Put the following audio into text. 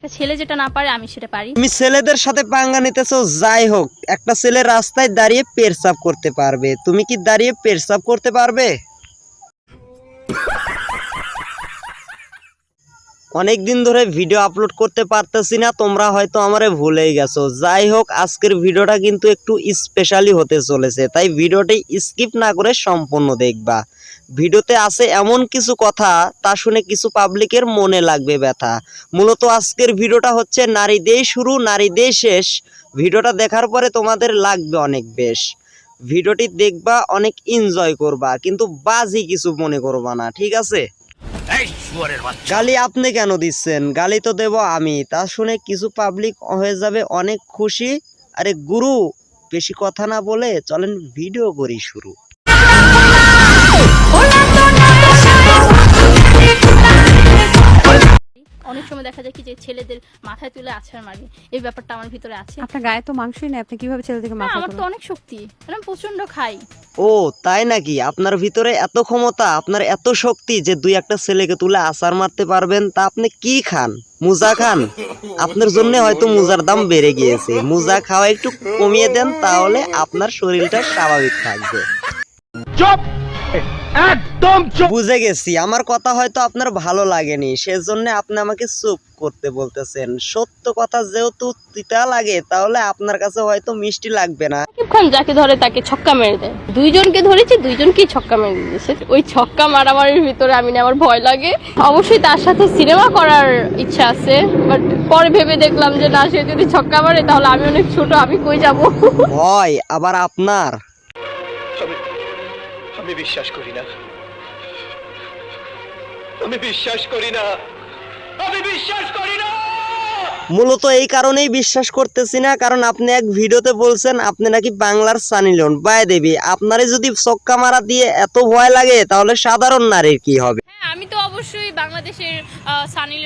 একটা ছেলে যেটা না পারে আমি সেটা পারি। তুমি ছেলেদের সাথে পাঙ্গা নিতেছো, যাই হোক একটা ছেলে রাস্তায় দাঁড়িয়ে পেরসাব করতে পারবে, তুমি কি দাঁড়িয়ে পেরসাব করতে পারবে? অনেকদিন ধরে ভিডিও আপলোড করতে পারতেছি না, তোমরা হয়তো আমারে ভুলেই গেছো। যাই হোক আজকের ভিডিওটা কিন্তু একটু স্পেশালি হতে চলেছে, তাই ভিডিওটি স্কিপ না করে সম্পূর্ণ দেখবা। ভিডিওতে আছে এমন কিছু কথা, তা শুনে কিছু পাবলিকের মনে লাগবে ব্যথা। মূলত আজকের ভিডিওটা হচ্ছে নারী দিয়ে শুরু, নারী দিয়ে শেষ। ভিডিওটা দেখার পরে তোমাদের লাগবে অনেক বেশ। ভিডিওটি দেখবা, অনেক এনজয় করবা, কিন্তু বাজি কিছু মনে করবা না, ঠিক আছে? গালি আপনি কেন দিচ্ছেন? গালি তো দেব আমি। তা শুনে কিছু পাবলিক হয়ে যাবে অনেক খুশি। আরে গুরু, বেশি কথা না বলে চলেন ভিডিও করি শুরু। অনেক সময় দেখা যায় কি যে ছেলেদের মাথায় তুলে আছাড় মারি, এই ব্যাপারটা আমার ভিতরে আছে। আপনার গায়ে তো মাংসই নেই, আপনি কিভাবে ছেলে থেকে না, মাথা আমার তো তোলেন? অনেক শক্তি, আমি প্রচন্ড খাই। ও তাই নাকি? আপনার ভিতরে এত ক্ষমতা, আপনার এত শক্তি যে দুই একটা ছেলেকে তুলে আছাড় মারতে পারবেন? তা আপনি কি খান? মুজা খান? আপনার জন্য হয়তো মুজার দাম বেড়ে গিয়েছে। মুজা খাওয়া একটু কমিয়ে দেন, তাহলে আপনার শরীরটা স্বাভাবিক থাকবে। বুঝে গেছি, আমার কথা হয়তো আপনার ভালো লাগেনি, সেজন্য আপনি আমাকে চুপ করতে বলতেছেন। সত্য কথা যেহেতু তিতা লাগে, তাহলে আপনার কাছে হয়তো মিষ্টি লাগবে না। খান যাকে ধরে তাকে ছক্কা মেরে দেয়। দুইজনকে ধরেছি, দুইজনকেই ছক্কা মেরে দিয়েছে। ওই ছক্কা মারামারির ভিতরে আমার ভয় লাগে। অবশ্যই তার সাথে সিনেমা করার ইচ্ছা আছে, বাট পরে ভেবে দেখলাম যে না, সে যদি ছক্কা মারে তাহলে আমি অনেক ছোট, আমি কই যাব। ভয় আবার আপনার? আমি বিশ্বাস করি না, আমি বিশ্বাস করি না, আমি বিশ্বাস করি না। মূলত এই কারণেই বিশ্বাস করতেছি না, কারণ আপনি এক ভিডিওতে বলছেন আপনি নাকি বাংলার সানি লিওন। বাই দেবী, আপনারে যদি ছক্কা মারা দিয়ে এত ভয় লাগে, তাহলে সাধারণ নারীর কি হবে? হ্যাঁ, আমি তো অবশ্যই বাংলাদেশের সানি